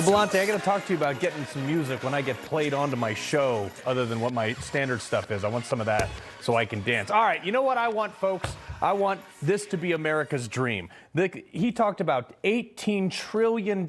Belante, I got to talk to you about getting some music when I get played onto my show, other than what my standard stuff is. I want some of that so I can dance. All right, you know what I want, folks? I want this to be America's dream. He talked about $18 trillion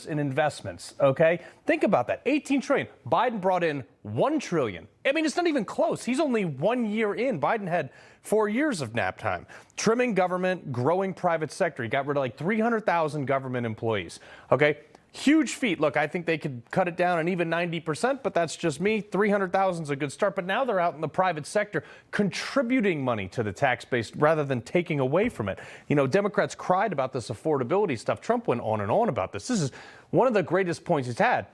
in investments, okay? Think about that, $18 trillion. Biden brought in $1 trillion. I mean, it's not even close. He's only 1 year in. Biden had 4 years of nap time. Trimming government, growing private sector. He got rid of like 300,000 government employees, okay? Huge feat. Look, I think they could cut it down and even 90%, but that's just me. 300,000 is a good start. But now they're out in the private sector contributing money to the tax base rather than taking away from it. Democrats cried about this affordability stuff. Trump went on and on about this. This is one of the greatest points he's had.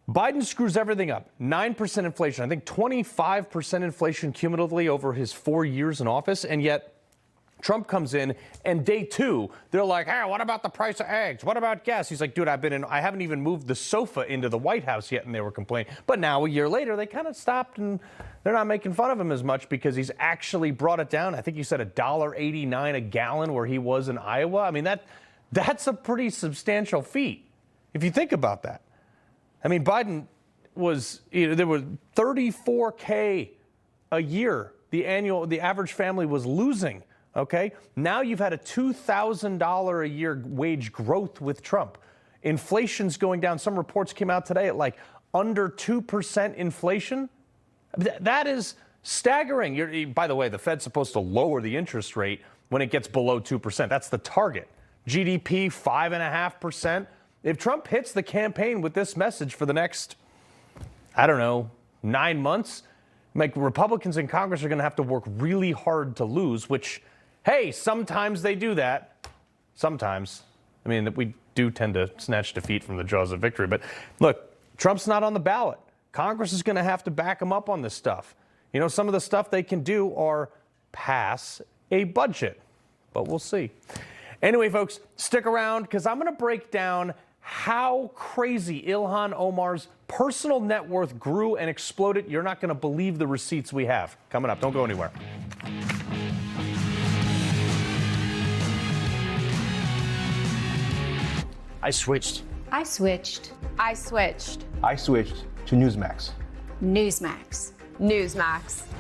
Biden screws everything up. 9% inflation. I think 25% inflation cumulatively over his 4 years in office. And yet Trump comes in, and day two, they're like, hey, what about the price of eggs? What about gas? He's like, dude, I haven't even moved the sofa into the White House yet, and they were complaining. But now, a year later, they kind of stopped, and they're not making fun of him as much because he's actually brought it down. I think he said $1.89 a gallon where he was in Iowa. I mean, that's a pretty substantial feat, if you think about that. I mean, Biden was, there were $34K a year. The average family was losing. Okay, now you've had a $2,000 a year wage growth with Trump. Inflation's going down. Some reports came out today at like under 2% inflation. That is staggering. By the way, the Fed's supposed to lower the interest rate when it gets below 2%. That's the target. GDP, 5.5%. If Trump hits the campaign with this message for the next, 9 months, like Republicans in Congress are going to have to work really hard to lose, which, hey, sometimes they do that. Sometimes. I mean, we do tend to snatch defeat from the jaws of victory. But look, Trump's not on the ballot. Congress is going to have to back him up on this stuff. Some of the stuff they can do are pass a budget. But we'll see. Anyway, folks, stick around because I'm going to break down how crazy Ilhan Omar's personal net worth grew and exploded. You're not going to believe the receipts we have. Coming up. Don't go anywhere. I switched to Newsmax. Newsmax.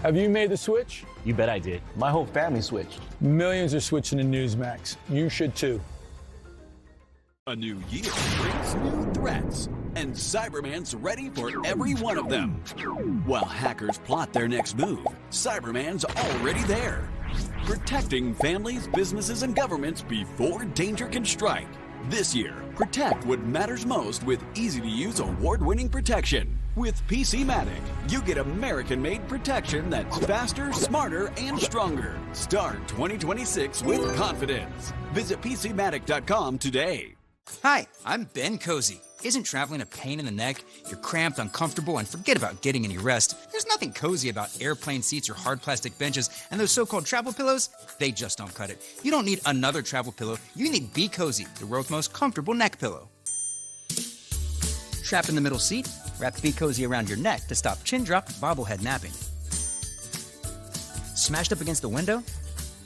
Have you made the switch? You bet I did. My whole family switched. Millions are switching to Newsmax. You should too. A new year brings new threats, and Cyberman's ready for every one of them. While hackers plot their next move, Cyberman's already there, protecting families, businesses, and governments before danger can strike. This year, protect what matters most with easy-to-use, award-winning protection. With PCmatic, you get American-made protection that's faster, smarter, and stronger. Start 2026 with confidence. Visit PCmatic.com today. Hi, I'm Ben Cozy. Isn't traveling a pain in the neck? You're cramped, uncomfortable, and forget about getting any rest. There's nothing cozy about airplane seats or hard plastic benches, and those so-called travel pillows, they just don't cut it. You don't need another travel pillow. You need Be Cozy, the world's most comfortable neck pillow. Trapped in the middle seat? Wrap Be Cozy around your neck to stop chin drop, bobblehead napping. Smashed up against the window?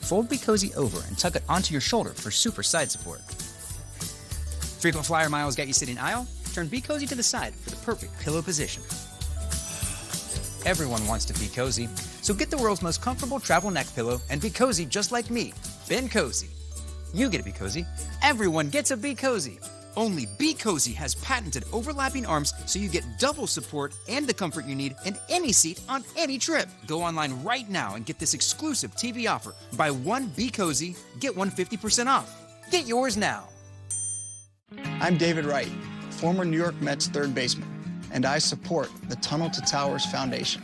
Fold Be Cozy over and tuck it onto your shoulder for super side support. Frequent flyer miles got you sitting aisle? Turn Be Cozy to the side for the perfect pillow position. Everyone wants to be cozy, so get the world's most comfortable travel neck pillow and be cozy just like me, Ben Cozy. You get to be cozy. Everyone gets a Be Cozy. Only Be Cozy has patented overlapping arms so you get double support and the comfort you need in any seat on any trip. Go online right now and get this exclusive TV offer. Buy one Be Cozy, get one 50% off. Get yours now. I'm David Wright, former New York Mets third baseman, and I support the Tunnel to Towers Foundation.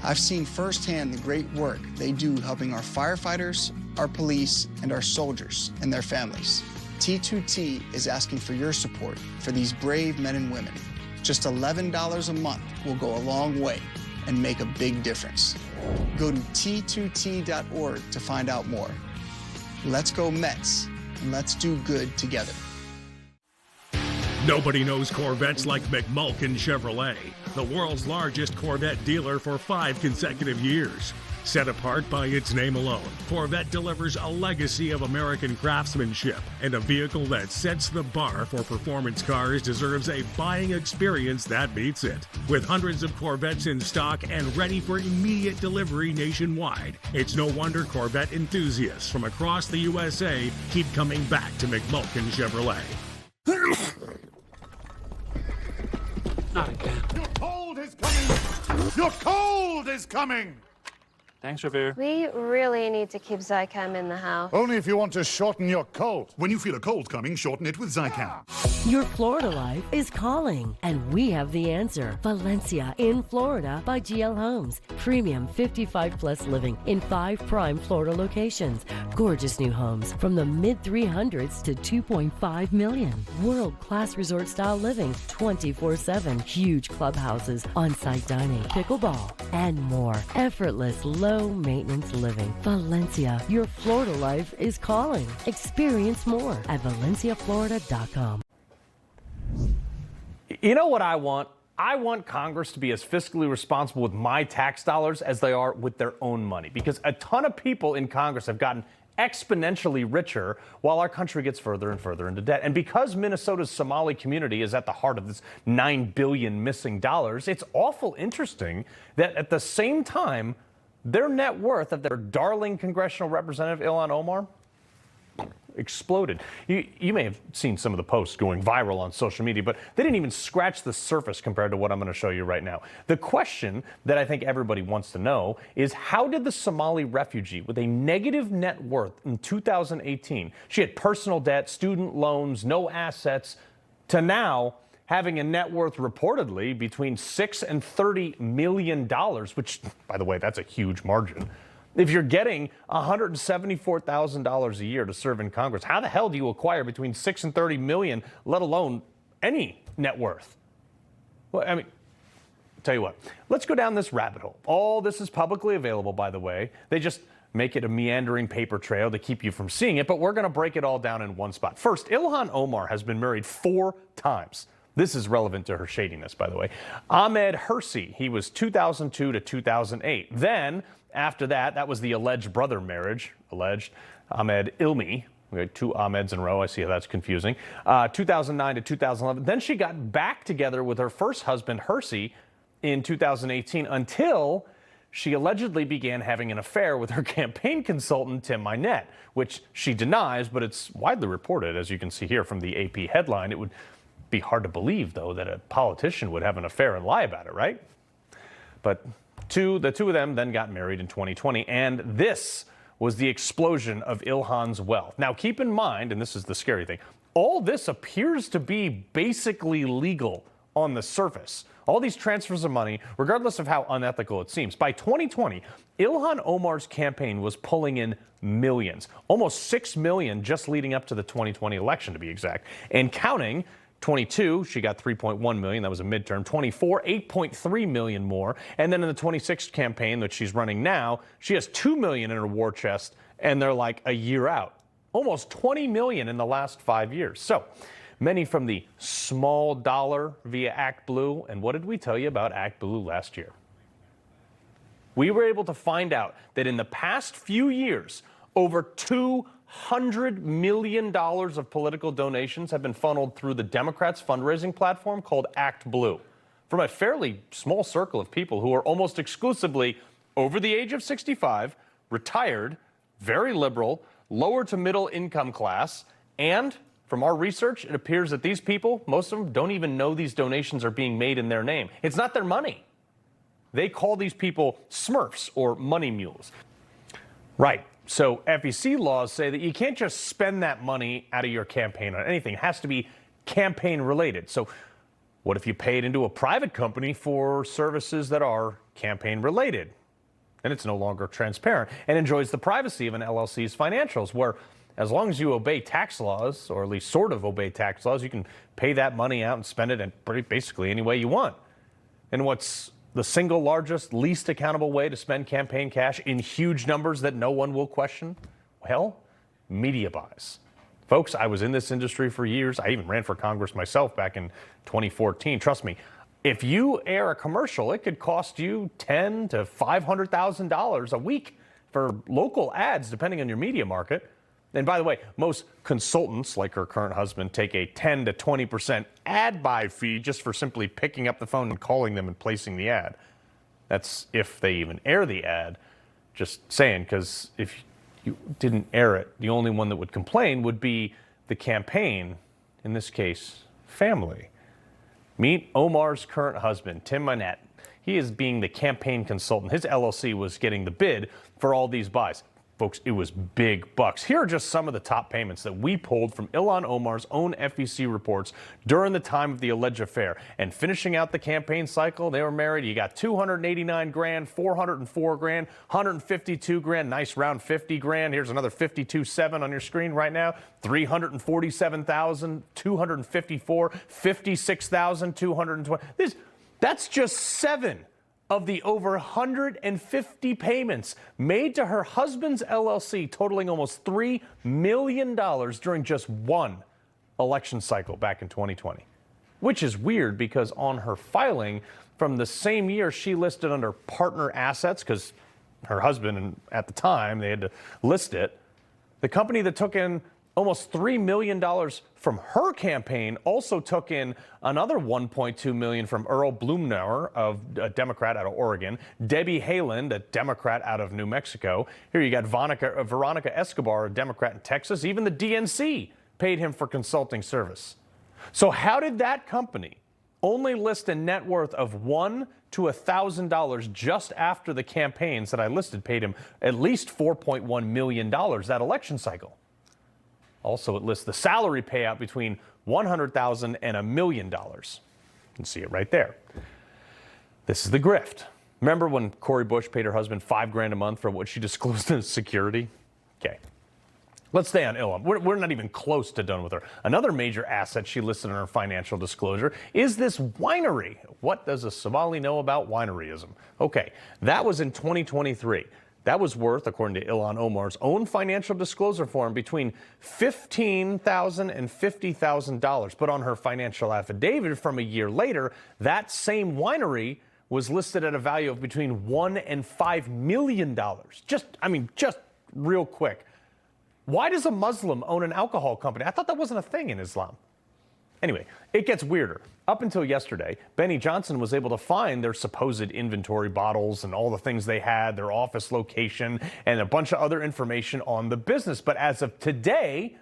I've seen firsthand the great work they do helping our firefighters, our police, and our soldiers and their families. T2T is asking for your support for these brave men and women. Just $11 a month will go a long way and make a big difference. Go to t2t.org to find out more. Let's go Mets, and let's do good together. Nobody knows Corvettes like McMulkin Chevrolet, the world's largest Corvette dealer for 5 consecutive years. Set apart by its name alone, Corvette delivers a legacy of American craftsmanship, and a vehicle that sets the bar for performance cars deserves a buying experience that beats it. With hundreds of Corvettes in stock and ready for immediate delivery nationwide, it's no wonder Corvette enthusiasts from across the USA keep coming back to McMulkin Chevrolet. Not again. Your cold is coming! Your cold is coming! Thanks, Revere. We really need to keep Zycam in the house. Only if you want to shorten your cold. When you feel a cold coming, shorten it with Zycam. Your Florida life is calling, and we have the answer. Valencia in Florida by GL Homes. Premium 55-plus living in 5 prime Florida locations. Gorgeous new homes from the mid-300s to $2.5 million. World-class resort-style living 24/7. Huge clubhouses, on-site dining, pickleball, and more. Effortless, low-maintenance living. Valencia, your Florida life is calling. Experience more at valenciaflorida.com. You know what I want? I want Congress to be as fiscally responsible with my tax dollars as they are with their own money, because a ton of people in Congress have gotten exponentially richer while our country gets further and further into debt. And because Minnesota's Somali community is at the heart of this $9 billion missing dollars, it's awful interesting that at the same time, their net worth of their darling congressional representative, Ilhan Omar, exploded. You may have seen some of the posts going viral on social media, but they didn't even scratch the surface compared to what I'm going to show you right now. The question that I think everybody wants to know is, how did the Somali refugee with a negative net worth in 2018, she had personal debt, student loans, no assets, to now having a net worth reportedly between $6 and $30 million, which, by the way, that's a huge margin. If you're getting $174,000 a year to serve in Congress, how the hell do you acquire between $6 and $30 million, let alone any net worth? Well, I mean, tell you what, let's go down this rabbit hole. All this is publicly available, by the way. They just make it a meandering paper trail to keep you from seeing it, but we're going to break it all down in one spot. First, Ilhan Omar has been married 4 times. This is relevant to her shadiness, by the way. Ahmed Hersi, he was 2002 to 2008. Then, after that, that was the alleged brother marriage, Ahmed Ilmi. We had 2 Ahmeds in a row. I see how that's confusing. 2009 to 2011. Then she got back together with her first husband, Hersi, in 2018, until she allegedly began having an affair with her campaign consultant, Tim Mynett, which she denies, but it's widely reported, as you can see here from the AP headline. It would be hard to believe, though, that a politician would have an affair and lie about it, right? But the two of them then got married in 2020, and this was the explosion of Ilhan's wealth. Now, keep in mind, and this is the scary thing, all this appears to be basically legal on the surface. All these transfers of money, regardless of how unethical it seems. By 2020, Ilhan Omar's campaign was pulling in millions, almost $6 million just leading up to the 2020 election, to be exact, and counting. 22, she got 3.1 million. That was a midterm. 24, 8.3 million more. And then in the 26 campaign that she's running now, she has 2 million in her war chest, and they're like a year out. Almost 20 million in the last 5 years. So many from the small dollar via Act Blue. And what did we tell you about Act Blue last year? We were able to find out that in the past few years, over $200 million of political donations have been funneled through the Democrats' fundraising platform called Act Blue, from a fairly small circle of people who are almost exclusively over the age of 65, retired, very liberal, lower to middle income class, and from our research, it appears that these people, most of them, don't even know these donations are being made in their name. It's not their money. They call these people Smurfs or money mules. Right. So FEC laws say that you can't just spend that money out of your campaign on anything. It has to be campaign related. So what if you pay it into a private company for services that are campaign related? And it's no longer transparent and enjoys the privacy of an LLC's financials, where as long as you obey tax laws, or at least sort of obey tax laws, you can pay that money out and spend it in basically any way you want. And what's the single largest, least accountable way to spend campaign cash in huge numbers that no one will question? Well, media buys. Folks, I was in this industry for years. I even ran for Congress myself back in 2014. Trust me, If you air a commercial, it could cost you $10,000 to $500,000 a week for local ads, depending on your media market. And by the way, most consultants, like her current husband, take a 10 to 20% ad buy fee just for simply picking up the phone and calling them and placing the ad. That's if they even air the ad. Just saying, because if you didn't air it, the only one that would complain would be the campaign, in this case, family. Meet Omar's current husband, Tim Manette. He is being the campaign consultant. His LLC was getting the bid for all these buys. Folks, it was big bucks. Here are just some of the top payments that we pulled from Ilhan Omar's own FEC reports during the time of the alleged affair. And finishing out the campaign cycle, they were married. You got $289 grand, $404 grand, $152 grand, nice round 50 grand. Here's another 52.7 on your screen right now. $347,000, $254, $56,220. That's just 7 of the over 150 payments made to her husband's LLC, totaling almost $3 million during just one election cycle back in 2020. Which is weird because on her filing from the same year, she listed under partner assets, because her husband, at the time, they had to list it. The company that took in almost $3 million from her campaign also took in another $1.2 million from Earl Blumenauer, a Democrat out of Oregon, Debbie Haaland, a Democrat out of New Mexico. Here you got Veronica Escobar, a Democrat in Texas. Even the DNC paid him for consulting service. So how did that company only list a net worth of $1,000 to $1,000 just after the campaigns that I listed paid him at least $4.1 million that election cycle? Also, it lists the salary payout between $100,000 and $1 million. You can see it right there. This is the grift. Remember when Cori Bush paid her husband $5 grand a month for what she disclosed as security? Okay. Let's stay on Ilhan. We're not even close to done with her. Another major asset she listed in her financial disclosure is this winery. What does a Somali know about wineryism? Okay, that was in 2023. That was worth, according to Ilhan Omar's own financial disclosure form, between $15,000 and $50,000. But on her financial affidavit from a year later, that same winery was listed at a value of between $1 and $5 million. Just real quick. Why does a Muslim own an alcohol company? I thought that wasn't a thing in Islam. Anyway, it gets weirder. Up until yesterday, Benny Johnson was able to find their supposed inventory bottles and all the things they had, their office location, and a bunch of other information on the business. But as of today,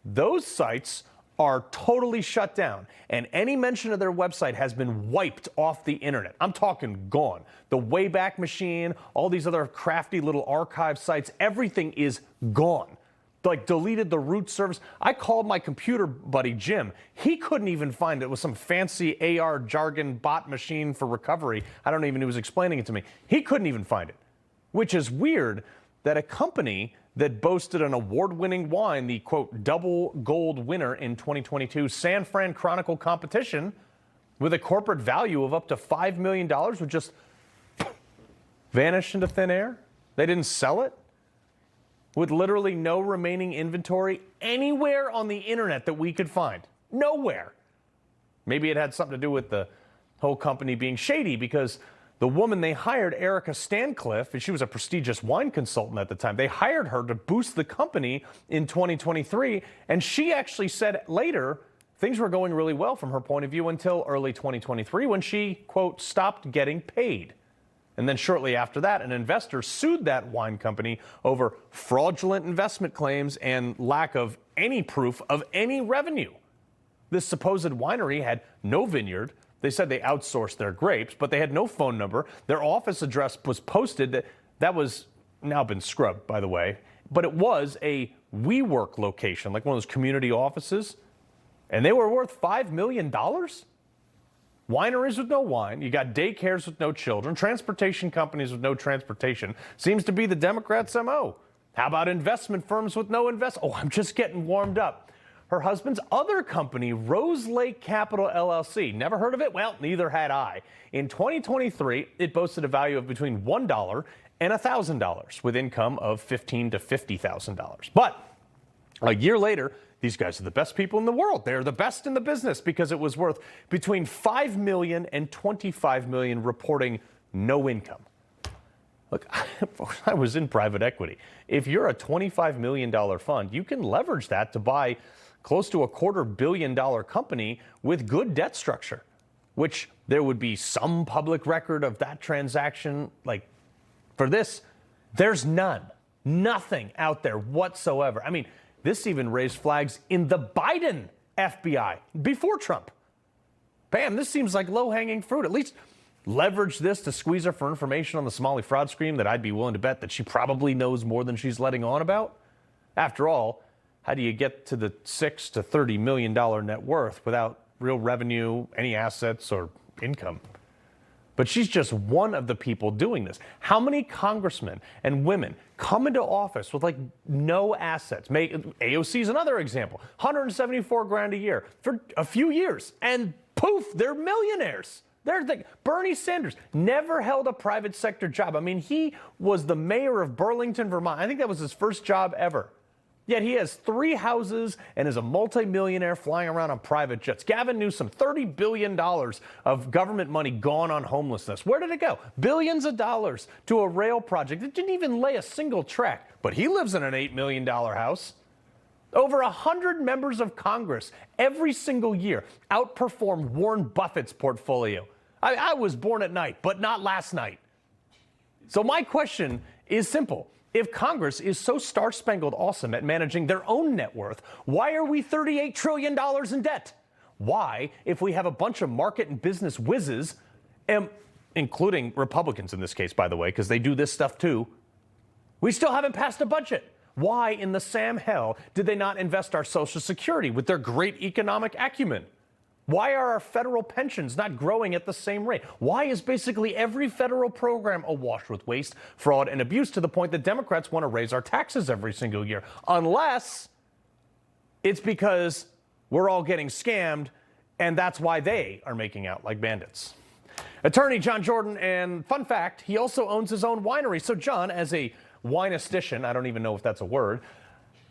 those sites are totally shut down, and any mention of their website has been wiped off the internet. I'm talking gone. The Wayback Machine, all these other crafty little archive sites, everything is gone. Like deleted the root service. I called my computer buddy Jim. He couldn't even find it with some fancy AR jargon bot machine for recovery. I don't even know, he was explaining it to me. He couldn't even find it, which is weird that a company that boasted an award-winning wine, the quote double gold winner in 2022 San Fran Chronicle competition, with a corporate value of up to $5 million, would just vanish into thin air. They didn't sell it. With literally no remaining inventory anywhere on the internet that we could find. Nowhere. Maybe it had something to do with the whole company being shady, because the woman they hired, Erica Stancliffe, and she was a prestigious wine consultant at the time, they hired her to boost the company in 2023, and she actually said later things were going really well from her point of view until early 2023 when she, quote, stopped getting paid. And then shortly after that, an investor sued that wine company over fraudulent investment claims and lack of any proof of any revenue. This supposed winery had no vineyard. They said they outsourced their grapes, but they had no phone number. Their office address was posted. That was now been scrubbed, by the way. But it was a WeWork location, like one of those community offices. And they were worth $5 million? Wineries with no wine, you got daycares with no children, transportation companies with no transportation. Seems to be the Democrats' MO. How about investment firms with no Oh, I'm just getting warmed up. Her husband's other company, Rose Lake Capital LLC. Never heard of it? Well, neither had I. In 2023, it boasted a value of between $1 and $1,000 with income of $15,000 to $50,000. But a year later, these guys are the best people in the world. They're the best in the business because it was worth between $5 million and $25 million reporting no income. Look, I was in private equity. If you're a $25 million fund, you can leverage that to buy close to a $250 million company with good debt structure, which there would be some public record of that transaction. Like for this, there's nothing out there whatsoever. I mean, this even raised flags in the Biden FBI before Trump. Bam, this seems like low-hanging fruit. At least leverage this to squeeze her for information on the Somali fraud scheme that I'd be willing to bet that she probably knows more than she's letting on about. After all, how do you get to the $6 to $30 million net worth without real revenue, any assets, or income? But she's just one of the people doing this. How many congressmen and women come into office with like no assets? AOC is another example. $174,000 a year for a few years, and poof, they're millionaires. Bernie Sanders never held a private sector job. I mean, he was the mayor of Burlington, Vermont. I think that was his first job ever. Yet he has 3 houses and is a multimillionaire flying around on private jets. Gavin Newsom, $30 billion of government money gone on homelessness. Where did it go? Billions of dollars to a rail project that didn't even lay a single track. But he lives in an $8 million house. Over 100 members of Congress every single year outperform Warren Buffett's portfolio. I was born at night, but not last night. So my question is simple. If Congress is so star-spangled awesome at managing their own net worth, why are we $38 trillion in debt? Why, if we have a bunch of market and business whizzes, including Republicans in this case, by the way, because they do this stuff too, we still haven't passed a budget? Why in the Sam hell did they not invest our Social Security with their great economic acumen? Why are our federal pensions not growing at the same rate? Why is basically every federal program awash with waste, fraud, and abuse to the point that Democrats want to raise our taxes every single year? Unless it's because we're all getting scammed, and that's why they are making out like bandits. Attorney John Jordan, and fun fact, he also owns his own winery. So John, as a wine-estician, I don't even know if that's a word,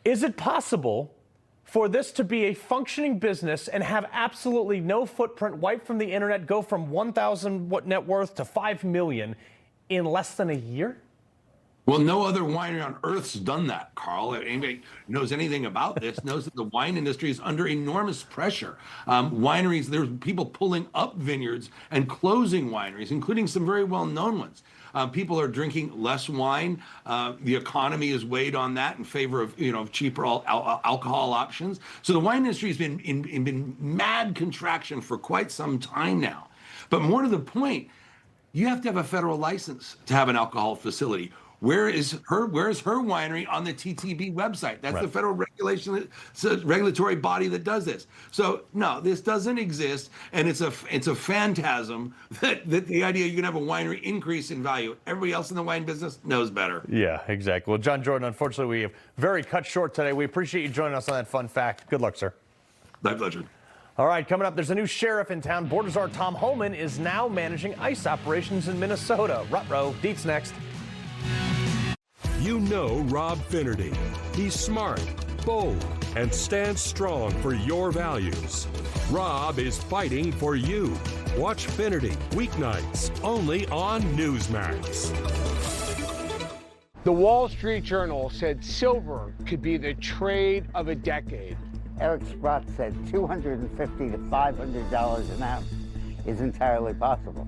is it possible for this to be a functioning business and have absolutely no footprint, wiped from the internet, go from 1,000 net worth to 5 million in less than a year? Well, no other winery on earth's done that, Carl. Anybody knows anything about this knows that the wine industry is under enormous pressure. Wineries, there's people pulling up vineyards and closing wineries, including some very well-known ones. People are drinking less wine. The economy is weighed on that in favor of cheaper alcohol options. So the wine industry has been in mad contraction for quite some time now. But more to the point, you have to have a federal license to have an alcohol facility. Where is her winery on the TTB website? That's right. The federal regulatory body that does this. So no, this doesn't exist, and it's a phantasm that the idea you can have a winery increase in value. Everybody else in the wine business knows better. Yeah, exactly. Well, John Jordan, unfortunately, we have very cut short today. We appreciate you joining us on that fun fact. Good luck, sir. My pleasure. All right, coming up, there's a new sheriff in town. Border Czar Tom Homan is now managing ICE operations in Minnesota. Ruh-roh. Deets next. You know Rob Finnerty. He's smart, bold, and stands strong for your values. Rob is fighting for you. Watch Finnerty weeknights only on Newsmax. The Wall Street Journal said silver could be the trade of a decade. Eric Sprott said $250 to $500 an ounce is entirely possible.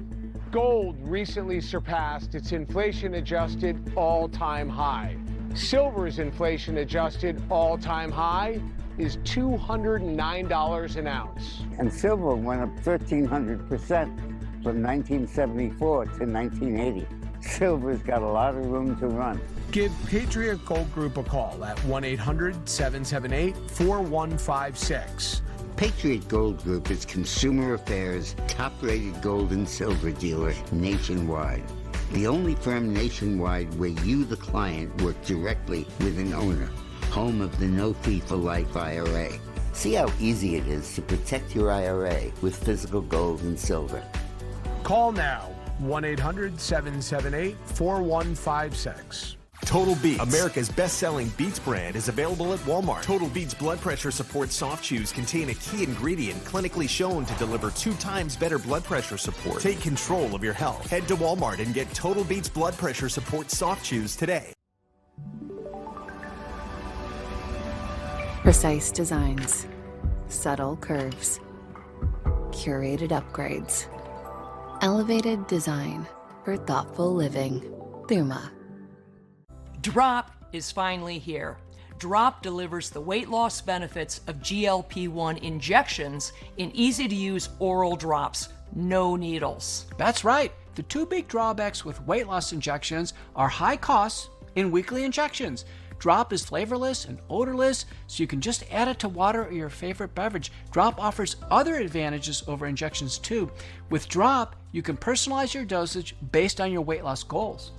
Gold recently surpassed its inflation-adjusted all-time high. Silver's inflation-adjusted all-time high is $209 an ounce. And silver went up 1,300% from 1974 to 1980. Silver's got a lot of room to run. Give Patriot Gold Group a call at 1-800-778-4156. Patriot Gold Group is Consumer Affairs' top-rated gold and silver dealer nationwide. The only firm nationwide where you, the client, work directly with an owner. Home of the no-fee-for-life IRA. See how easy it is to protect your IRA with physical gold and silver. Call now, 1-800-778-4156. Total Beats, America's best-selling Beats brand, is available at Walmart. Total Beats blood pressure support soft chews contain a key ingredient clinically shown to deliver 2 times better blood pressure support. Take control of your health. Head to Walmart and get Total Beats blood pressure support soft chews today. Precise designs, subtle curves, curated upgrades, elevated design for thoughtful living. Thuma. Drop is finally here. Drop delivers the weight loss benefits of GLP-1 injections in easy-to-use oral drops, no needles. That's right. The 2 big drawbacks with weight loss injections are high costs and weekly injections. Drop is flavorless and odorless, so you can just add it to water or your favorite beverage. Drop offers other advantages over injections too. With Drop, you can personalize your dosage based on your weight loss goals.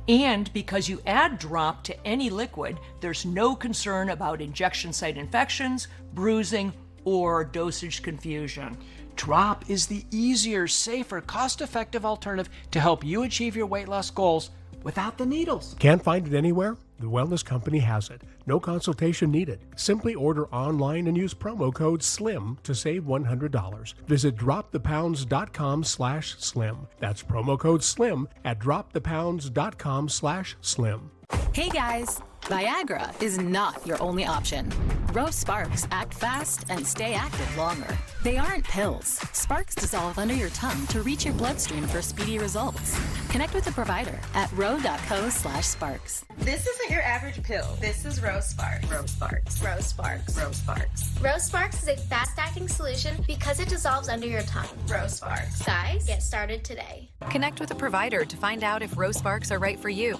And because you add Drop to any liquid, there's no concern about injection site infections, bruising, or dosage confusion. Drop is the easier, safer, cost-effective alternative to help you achieve your weight loss goals without the needles. Can't find it anywhere? The Wellness Company has it. No consultation needed. Simply order online and use promo code SLIM to save $100. Visit dropthepounds.com/slim. That's promo code SLIM at dropthepounds.com/slim. Hey guys, Viagra is not your only option. Rose Sparks act fast and stay active longer. They aren't pills. Sparks dissolve under your tongue to reach your bloodstream for speedy results. Connect with a provider at ro.co/sparks. This isn't your average pill. This is Rose Sparks. Rose Sparks. Rose Sparks. Rose Sparks. Rose Sparks is a fast-acting solution because it dissolves under your tongue. Rose Sparks. Guys, get started today. Connect with a provider to find out if Rose Sparks are right for you.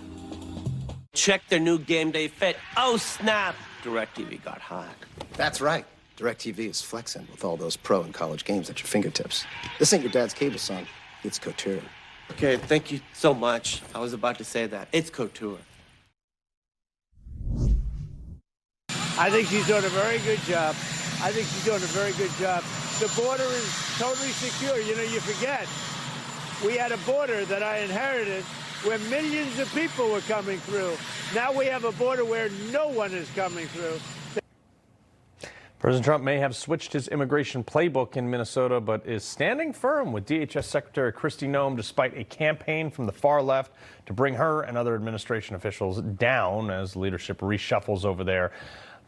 Check their new game day fit. Oh, snap! DirecTV got hot. That's right. DirecTV is flexing with all those pro and college games at your fingertips. This ain't your dad's cable, son. It's couture. Okay, thank you so much. I was about to say that. It's couture. I think she's doing a very good job. The border is totally secure. You know, you forget. We had a border that I inherited where millions of people were coming through. Now we have a border where no one is coming through. President Trump may have switched his immigration playbook in Minnesota, but is standing firm with DHS Secretary Kristi Noem despite a campaign from the far left to bring her and other administration officials down as leadership reshuffles over there.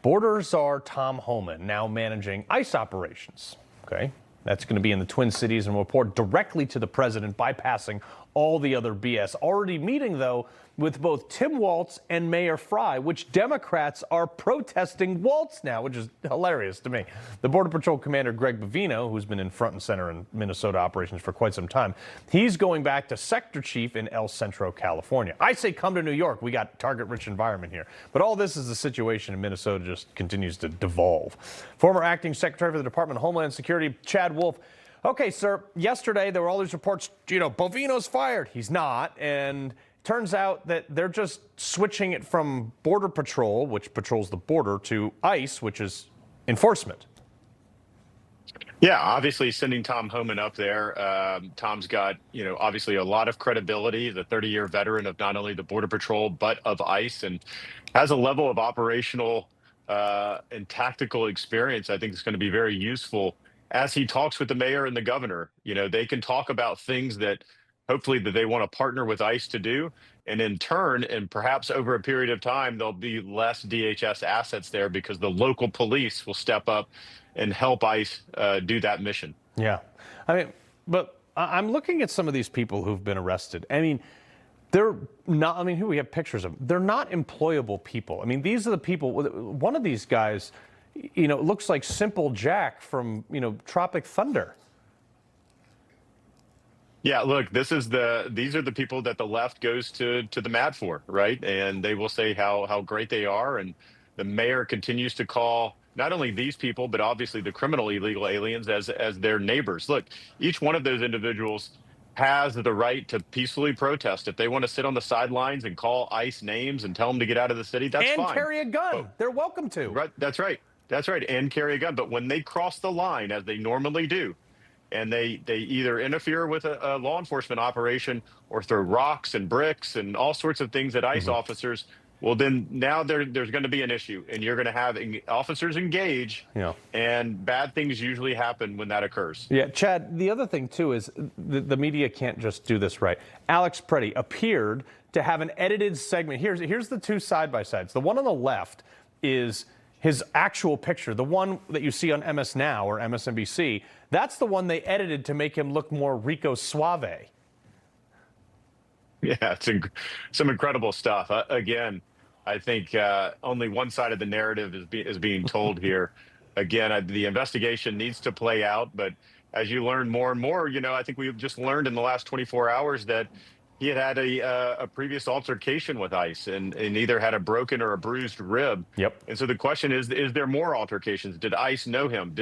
Border Czar Tom Homan now managing ICE operations. Okay, that's going to be in the Twin Cities and will report directly to the president, bypassing all the other BS. Already meeting, though, with both Tim Walz and Mayor Fry, which Democrats are protesting Walz now, which is hilarious to me. The Border Patrol Commander Greg Bovino, who's been in front and center in Minnesota operations for quite some time, he's going back to Sector Chief in El Centro, California. I say come to New York. We got target-rich environment here. But all this is the situation in Minnesota just continues to devolve. Former Acting Secretary for the Department of Homeland Security, Chad Wolf. Okay, sir, yesterday there were all these reports, Bovino's fired. He's not, and turns out that they're just switching it from Border Patrol, which patrols the border, to ICE, which is enforcement. Yeah, obviously sending Tom Homan up there. Tom's got, obviously a lot of credibility, the 30-year veteran of not only the Border Patrol, but of ICE, and has a level of operational and tactical experience I think is going to be very useful as he talks with the mayor and the governor. They can talk about things that hopefully that they want to partner with ICE to do. And in turn, and perhaps over a period of time, there'll be less DHS assets there because the local police will step up and help ICE do that mission. Yeah. But I'm looking at some of these people who've been arrested. They're not, who we have pictures of, they're not employable people. These are the people, one of these guys, looks like Simple Jack from, Tropic Thunder. Yeah, look, these are the people that the left goes to the mat for, right? And they will say how great they are. And the mayor continues to call not only these people, but obviously the criminal illegal aliens as their neighbors. Look, each one of those individuals has the right to peacefully protest. If they want to sit on the sidelines and call ICE names and tell them to get out of the city, that's fine. And carry a gun. They're welcome to. Right, that's right. That's right. And carry a gun. But when they cross the line, as they normally do, and they either interfere with a law enforcement operation or throw rocks and bricks and all sorts of things at ICE officers, well, then now there's going to be an issue, and you're going to have officers engage, and bad things usually happen when that occurs. Yeah, Chad, the other thing, too, is the media can't just do this right. Alex Pretti appeared to have an edited segment. Here's the two side-by-sides. The one on the left is his actual picture, the one that you see on MS Now or MSNBC. That's the one they edited to make him look more Rico Suave. Yeah, it's some incredible stuff. Again, I think only one side of the narrative is being told here. Again, the investigation needs to play out, but as you learn more and more, I think we've just learned in the last 24 hours that he had a previous altercation with ICE and either had a broken or a bruised rib. Yep. And so the question is there more altercations? Did ICE know him?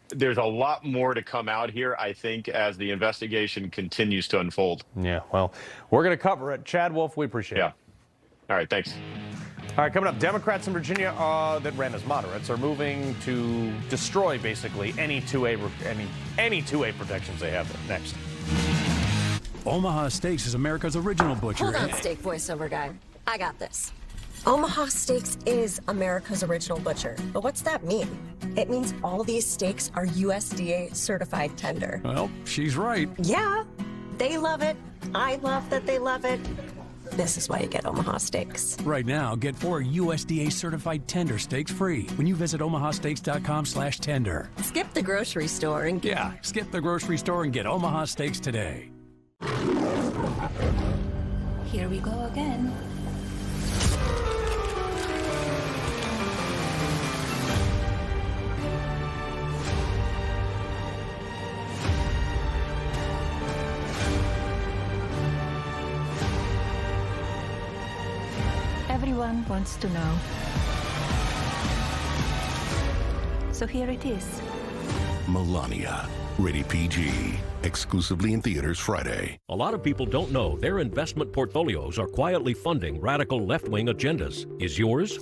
There's a lot more to come out here, I think, as the investigation continues to unfold. Yeah, well, we're going to cover it. Chad Wolf, we appreciate it. All right, thanks. All right, coming up, Democrats in Virginia that ran as moderates are moving to destroy basically any 2A protections they have there. Next. Omaha Steaks is America's original butcher. Hold on, steak voiceover guy. I got this. Omaha Steaks is America's original butcher. But what's that mean? It means all these steaks are USDA certified tender. Well, she's right. Yeah, they love it. I love that they love it. This is why you get Omaha Steaks. Right now, get 4 USDA certified tender steaks free when you visit omahasteaks.com/tender. Skip the grocery store and skip the grocery store and get Omaha Steaks today. Here we go again. Everyone wants to know. So here it is. Melania, rated PG, exclusively in theaters Friday. A lot of people don't know their investment portfolios are quietly funding radical left-wing agendas. Is yours?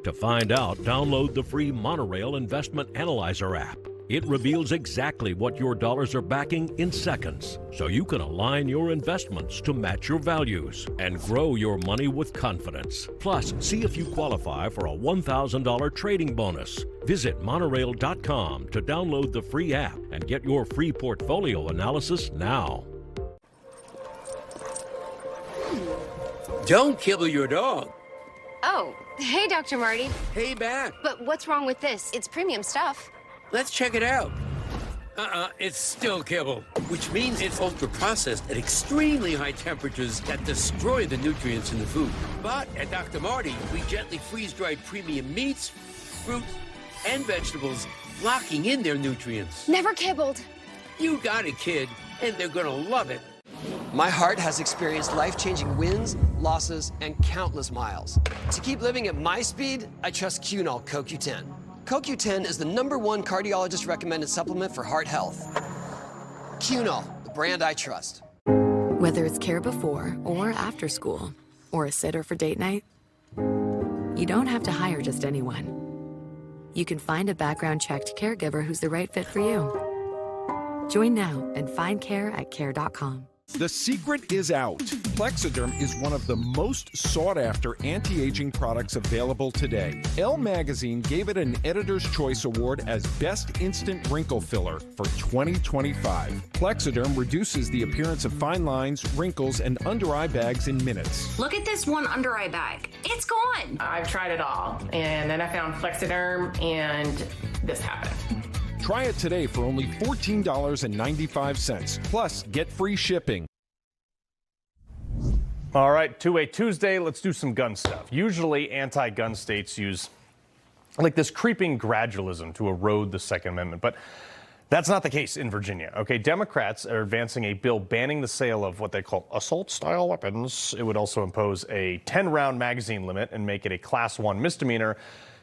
To find out, download the free Monorail Investment Analyzer app. It reveals exactly what your dollars are backing in seconds, so you can align your investments to match your values and grow your money with confidence. Plus, see if you qualify for a $1,000 trading bonus. Visit monorail.com to download the free app and get your free portfolio analysis now. Don't kibble your dog. Oh, hey, Dr. Marty. Hey, back. But what's wrong with this? It's premium stuff. Let's check it out. It's still kibble, which means it's ultra-processed at extremely high temperatures that destroy the nutrients in the food. But at Dr. Marty, we gently freeze-dried premium meats, fruit, and vegetables, locking in their nutrients. Never kibbled. You got it, kid, and they're gonna love it. My heart has experienced life-changing wins, losses, and countless miles. To keep living at my speed, I trust Cunol CoQ10. CoQ10 is the #1 cardiologist-recommended supplement for heart health. Cunol, the brand I trust. Whether it's care before or after school, or a sitter for date night, you don't have to hire just anyone. You can find a background-checked caregiver who's the right fit for you. Join now and find care at care.com. The secret is out. Plexiderm is one of the most sought-after anti-aging products available today. Elle magazine gave it an Editor's Choice Award as Best Instant Wrinkle Filler for 2025. Plexiderm reduces the appearance of fine lines, wrinkles, and under-eye bags in minutes. Look at this one under-eye bag. It's gone. I've tried it all, and then I found Plexiderm, and this happened. Try it today for only $14.95. Plus, get free shipping. All right, 2A Tuesday, let's do some gun stuff. Usually, anti-gun states use like this creeping gradualism to erode the Second Amendment, but that's not the case in Virginia. Okay, Democrats are advancing a bill banning the sale of what they call assault-style weapons. It would also impose a 10-round magazine limit and make it a Class 1 misdemeanor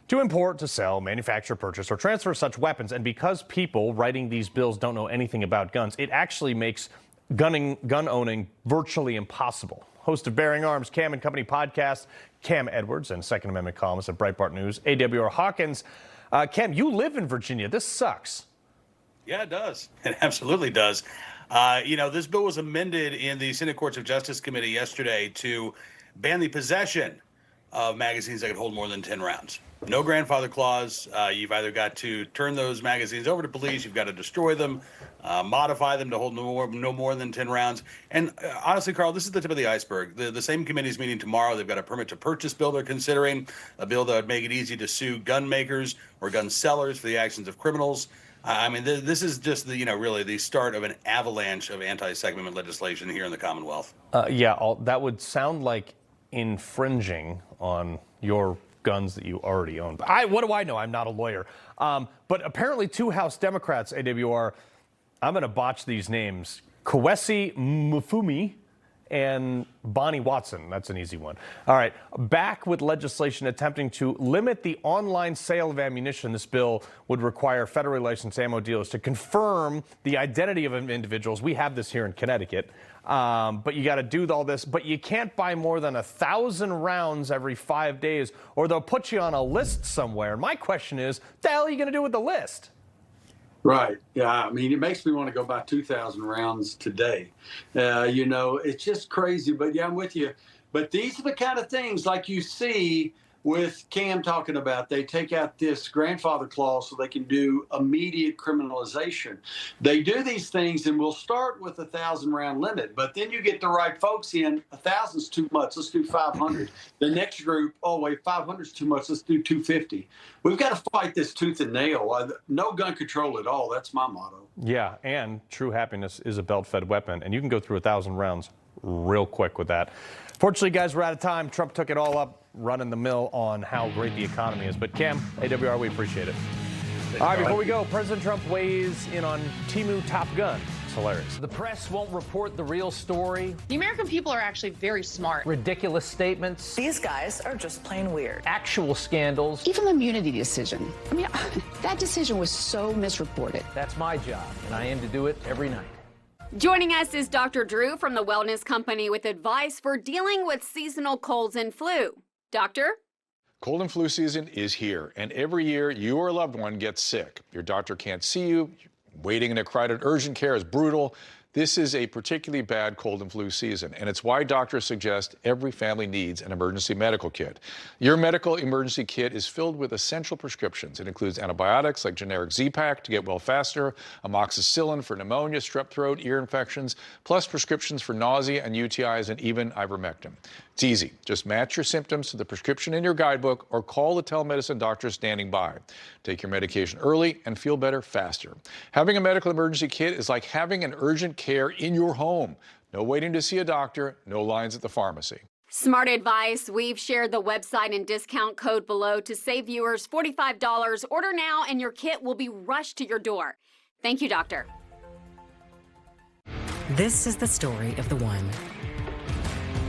to import, to sell, manufacture, purchase, or transfer such weapons. And because people writing these bills don't know anything about guns, it actually makes gun owning virtually impossible. Host of Bearing Arms Cam and Company podcast, Cam Edwards, and Second Amendment columnist at Breitbart News, AWR Hawkins. Cam, you live in Virginia. This sucks. Yeah, it does. It absolutely does. This bill was amended in the Senate Courts of Justice Committee yesterday to ban the possession of magazines that could hold more than 10 rounds. No grandfather clause. You've either got to turn those magazines over to police, you've got to destroy them, modify them to hold no more than 10 rounds. And honestly, Carl, this is the tip of the iceberg. The same committee's meeting tomorrow. They've got a permit to purchase bill they're considering, a bill that would make it easy to sue gun makers or gun sellers for the actions of criminals. I mean, this is just really the start of an avalanche of anti-Second Amendment legislation here in the Commonwealth. That would sound like infringing on your guns that you already own. But what do I know? I'm not a lawyer. But apparently 2 House Democrats, AWR, I'm going to botch these names, Kwesi Mufumi and Bonnie Watson. That's an easy one. All right, back with legislation attempting to limit the online sale of ammunition. This bill would require federally licensed ammo dealers to confirm the identity of individuals. We have this here in Connecticut. But you got to do all this. But you can't buy more than 1,000 rounds every 5 days, or they'll put you on a list somewhere. And my question is, what the hell are you going to do with the list? Right. Yeah. I mean, it makes me want to go buy 2,000 rounds today. It's just crazy. But yeah, I'm with you. But these are the kind of things like you see with Cam talking about. They take out this grandfather clause so they can do immediate criminalization. They do these things, and we'll start with 1,000 round limit, but then you get the right folks in. 1,000's too much. Let's do 500. The next group, 500's too much. Let's do 250. We've got to fight this tooth and nail. No gun control at all. That's my motto. Yeah, and true happiness is a belt-fed weapon, and you can go through 1,000 rounds real quick with that. Fortunately, guys, we're out of time. Trump took it all up, running the mill on how great the economy is. But Cam, AWR, we appreciate it. All right, before we go, President Trump weighs in on Temu Top Gun. It's hilarious. The press won't report the real story. The American people are actually very smart. Ridiculous statements. These guys are just plain weird. Actual scandals. Even the immunity decision. I mean, that decision was so misreported. That's my job, and I aim to do it every night. Joining us is Dr. Drew from the Wellness Company with advice for dealing with seasonal colds and flu. Doctor? Cold and flu season is here, and every year you or a loved one gets sick. Your doctor can't see you. Waiting in a crowded urgent care is brutal. This is a particularly bad cold and flu season, and it's why doctors suggest every family needs an emergency medical kit. Your medical emergency kit is filled with essential prescriptions. It includes antibiotics like generic Z-Pak to get well faster, amoxicillin for pneumonia, strep throat, ear infections, plus prescriptions for nausea and UTIs, and even ivermectin. It's easy. Just match your symptoms to the prescription in your guidebook or call the telemedicine doctor standing by. Take your medication early and feel better faster. Having a medical emergency kit is like having an urgent care in your home. No waiting to see a doctor, no lines at the pharmacy. Smart advice. We've shared the website and discount code below to save viewers $45. Order now and your kit will be rushed to your door. Thank you, doctor. This is the story of the one.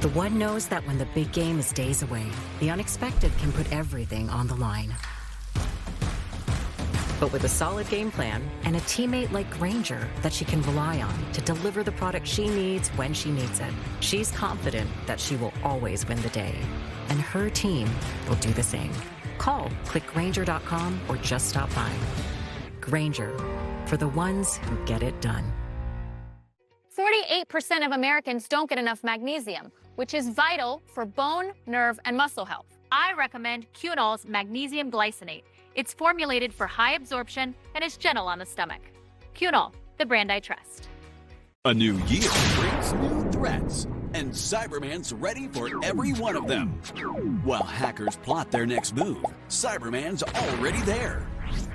The one knows that when the big game is days away, the unexpected can put everything on the line. But with a solid game plan and a teammate like Grainger that she can rely on to deliver the product she needs when she needs it, she's confident that she will always win the day. And her team will do the same. Call, click Grainger.com, or just stop by. Grainger, for the ones who get it done. 48% of Americans don't get enough magnesium, which is vital for bone, nerve, and muscle health. I recommend Cunol's Magnesium Glycinate. It's formulated for high absorption and is gentle on the stomach. Cunol, the brand I trust. A new year brings new threats, and Cyberman's ready for every one of them. While hackers plot their next move, Cyberman's already there,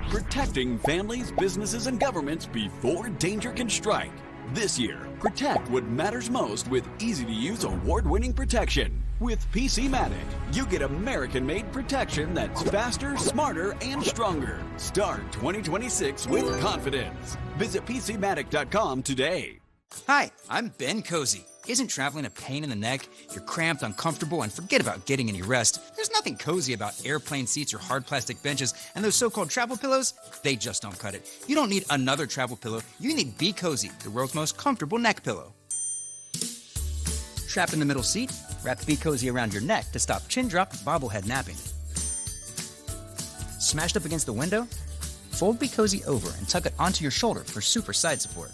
protecting families, businesses, and governments before danger can strike. This year, protect what matters most with easy-to-use, award-winning protection. With PC-Matic, you get American-made protection that's faster, smarter, and stronger. Start 2026 with confidence. Visit PCMatic.com today. Hi, I'm Ben Cozy. Isn't traveling a pain in the neck? You're cramped, uncomfortable, and forget about getting any rest. There's nothing cozy about airplane seats or hard plastic benches, and those so-called travel pillows, they just don't cut it. You don't need another travel pillow. You need Be Cozy, the world's most comfortable neck pillow. Trapped in the middle seat? Wrap Be Cozy around your neck to stop chin drop bobblehead napping. Smashed up against the window? Fold Be Cozy over and tuck it onto your shoulder for super side support.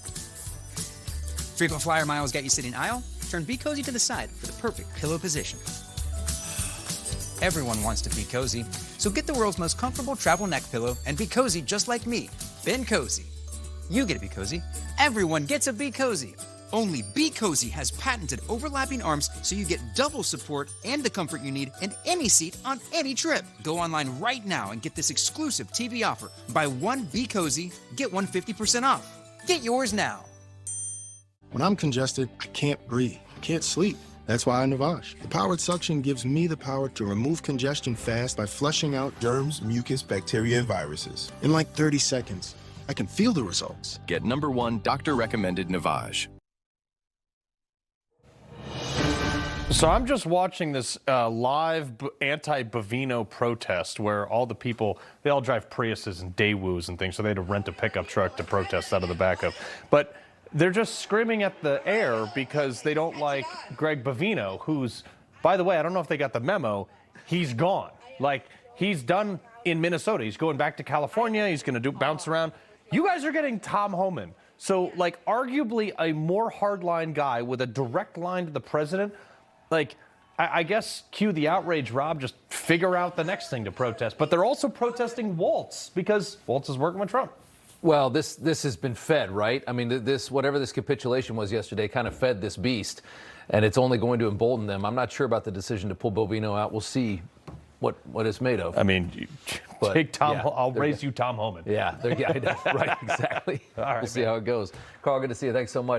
Frequent flyer miles got you sitting aisle? Turn Be Cozy to the side for the perfect pillow position. Everyone wants to be cozy. So get the world's most comfortable travel neck pillow and be cozy just like me. Ben Cozy. You get to be cozy. Everyone gets a Be Cozy. Only Be Cozy has patented overlapping arms so you get double support and the comfort you need in any seat on any trip. Go online right now and get this exclusive TV offer. Buy one Be Cozy, get one 50% off. Get yours now. When I'm congested, I can't breathe, can't sleep. That's why I Navage. The powered suction gives me the power to remove congestion fast by flushing out germs, mucus, bacteria, and viruses. In like 30 seconds, I can feel the results. Get #1 doctor-recommended Navage. So I'm just watching this live anti-Bovino protest where all the people, they all drive Priuses and Daewoo's and things, so they had to rent a pickup truck to protest out of the back of. But they're just screaming at the air because they don't like Greg Bovino, who's, by the way, I don't know if they got the memo, he's gone. Like, he's done in Minnesota. He's going back to California. He's going to bounce around. You guys are getting Tom Homan. So, like, arguably a more hardline guy with a direct line to the president. Like, I guess cue the outrage, Rob, just figure out the next thing to protest. But they're also protesting Waltz because Waltz is working with Trump. Well, this has been fed, right? I mean, whatever this capitulation was yesterday kind of fed this beast, and it's only going to embolden them. I'm not sure about the decision to pull Bovino out. We'll see what it's made of. I mean, take Tom. Yeah, I'll raise you Tom Homan. Yeah, right, exactly. All right, we'll see how it goes. Carl, good to see you. Thanks so much.